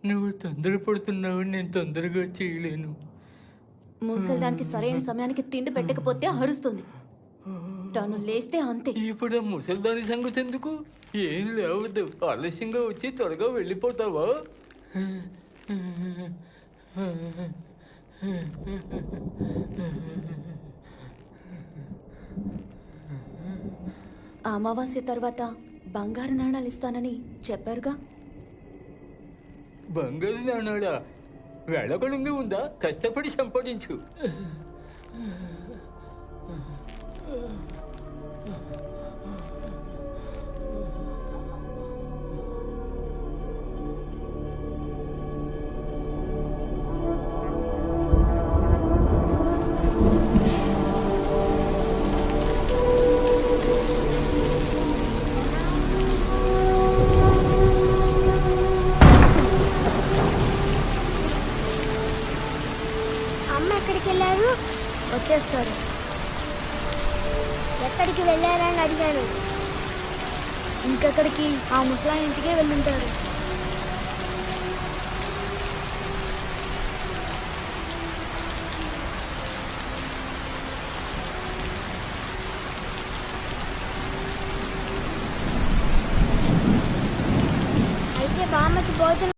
నువ్వు తొందరపడుతున్నావు, నేను తొందరగా చేయలేను. ముసల్దానికి సరైన సమయానికి తిండి పెట్టకపోతే అరుస్తుంది. తను లేస్తే అంతే. ఇప్పుడు ఆ ముసల్దాని సంగతి ఎందుకు? ఏం లేవద్దు, ఆలస్యంగా వచ్చి త్వరగా వెళ్ళిపోతావా? అమావాస్య తర్వాత బంగారు నాణాలు ఇస్తానని చెప్పారుగా. బంగారు నాణాడా? వెళ్ళకడుంగి ఉందా? కష్టపడి సంపాదించు. అమ్మ ఎక్కడికి వెళ్ళారు? వచ్చేస్తారు. ఎక్కడికి వెళ్ళారని అడిగాను. ఇంకెక్కడికి? ఆ ముసలా ఇంటికే వెళ్ళుంటారు. అయితే బామ్మకి భోజనం